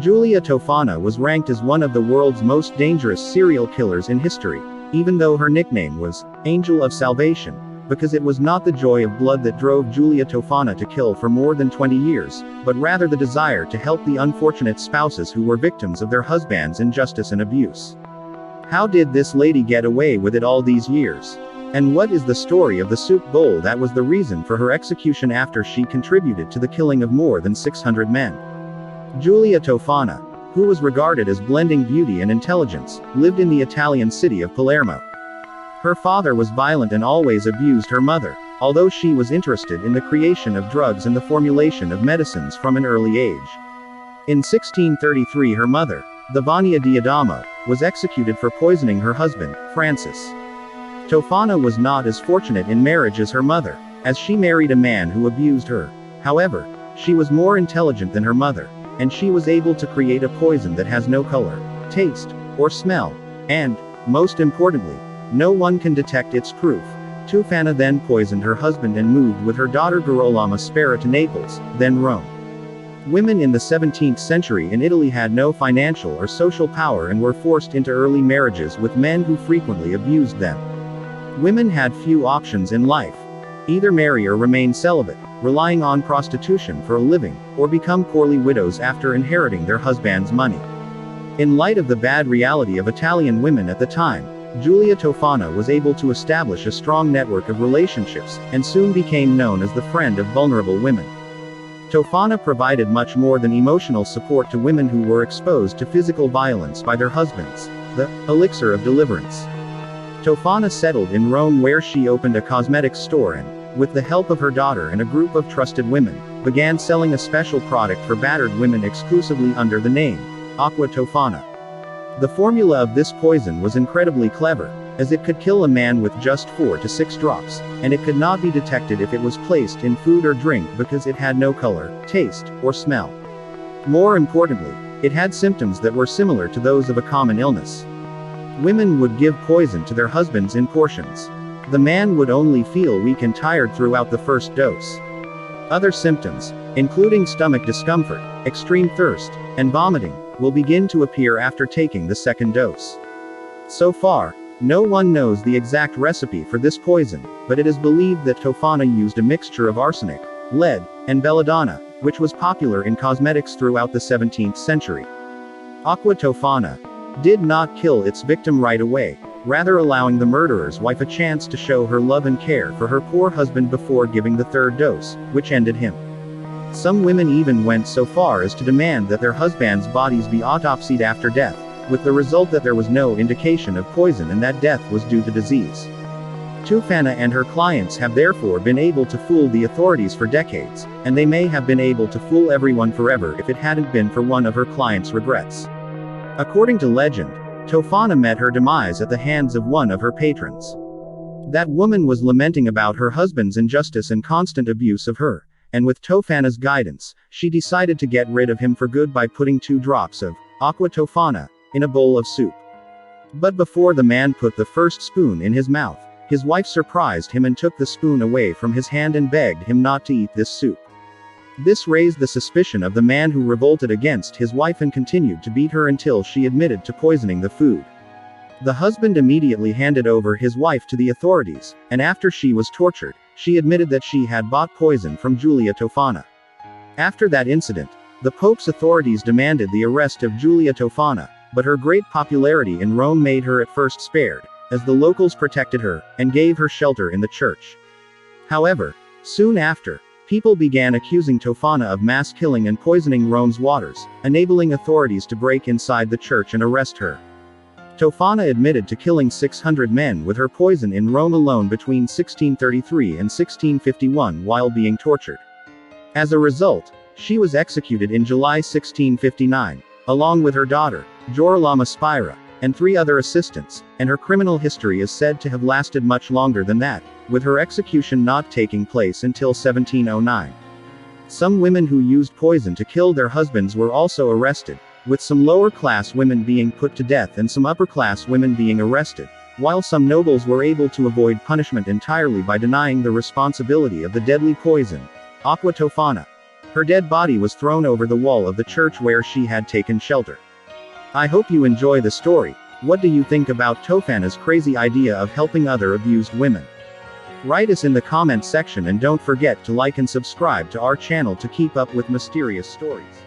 Giulia Tofana was ranked as one of the world's most dangerous serial killers in history, even though her nickname was Angel of Salvation, because it was not the joy of blood that drove Giulia Tofana to kill for more than 20 years, but rather the desire to help the unfortunate spouses who were victims of their husbands' injustice and abuse. How did this lady get away with it all these years? And what is the story of the soup bowl that was the reason for her execution after she contributed to the killing of more than 600 men? Giulia Tofana, who was regarded as blending beauty and intelligence, lived in the Italian city of Palermo. Her father was violent and always abused her mother, although she was interested in the creation of drugs and the formulation of medicines from an early age. In 1633 her mother, the Vania di Adamo, was executed for poisoning her husband, Francis. Tofana was not as fortunate in marriage as her mother, as she married a man who abused her. However, she was more intelligent than her mother, and she was able to create a poison that has no color, taste, or smell, and, most importantly, no one can detect its proof. Tofana then poisoned her husband and moved with her daughter Girolamo Spera to Naples, then Rome. Women in the 17th century in Italy had no financial or social power and were forced into early marriages with men who frequently abused them. Women had few options in life. Either marry or remain celibate, relying on prostitution for a living, or become poorly widows after inheriting their husband's money. In light of the bad reality of Italian women at the time, Giulia Tofana was able to establish a strong network of relationships, and soon became known as the friend of vulnerable women. Tofana provided much more than emotional support to women who were exposed to physical violence by their husbands, the elixir of deliverance. Tofana settled in Rome where she opened a cosmetics store and, with the help of her daughter and a group of trusted women, began selling a special product for battered women exclusively under the name Aqua Tofana. The formula of this poison was incredibly clever, as it could kill a man with just 4 to 6 drops, and it could not be detected if it was placed in food or drink because it had no color, taste, or smell. More importantly, it had symptoms that were similar to those of a common illness. Women would give poison to their husbands in portions. The man would only feel weak and tired throughout the first dose. Other symptoms, including stomach discomfort, extreme thirst, and vomiting, will begin to appear after taking the second dose. So far, no one knows the exact recipe for this poison, but it is believed that Tofana used a mixture of arsenic, lead, and belladonna, which was popular in cosmetics throughout the 17th century. Aqua Tofana did not kill its victim right away, rather allowing the murderer's wife a chance to show her love and care for her poor husband before giving the third dose, which ended him. Some women even went so far as to demand that their husbands' bodies be autopsied after death, with the result that there was no indication of poison and that death was due to disease. Tofana and her clients have therefore been able to fool the authorities for decades, and they may have been able to fool everyone forever if it hadn't been for one of her clients' regrets. According to legend, Tofana met her demise at the hands of one of her patrons. That woman was lamenting about her husband's injustice and constant abuse of her, and with Tofana's guidance, she decided to get rid of him for good by putting 2 drops of Aqua Tofana in a bowl of soup. But before the man put the first spoon in his mouth, his wife surprised him and took the spoon away from his hand and begged him not to eat this soup. This raised the suspicion of the man, who revolted against his wife and continued to beat her until she admitted to poisoning the food. The husband immediately handed over his wife to the authorities, and after she was tortured, she admitted that she had bought poison from Giulia Tofana. After that incident, the Pope's authorities demanded the arrest of Giulia Tofana, but her great popularity in Rome made her at first spared, as the locals protected her, and gave her shelter in the church. However, soon after, people began accusing Tofana of mass killing and poisoning Rome's waters, enabling authorities to break inside the church and arrest her. Tofana admitted to killing 600 men with her poison in Rome alone between 1633 and 1651 while being tortured. As a result, she was executed in July 1659, along with her daughter, Girolamo Spira, and 3 other assistants, and her criminal history is said to have lasted much longer than that, with her execution not taking place until 1709. Some women who used poison to kill their husbands were also arrested, with some lower-class women being put to death and some upper-class women being arrested, while some nobles were able to avoid punishment entirely by denying the responsibility of the deadly poison, Aqua Tofana. Her dead body was thrown over the wall of the church where she had taken shelter. I hope you enjoy the story. What do you think about Tofana's crazy idea of helping other abused women? Write us in the comment section and don't forget to like and subscribe to our channel to keep up with mysterious stories.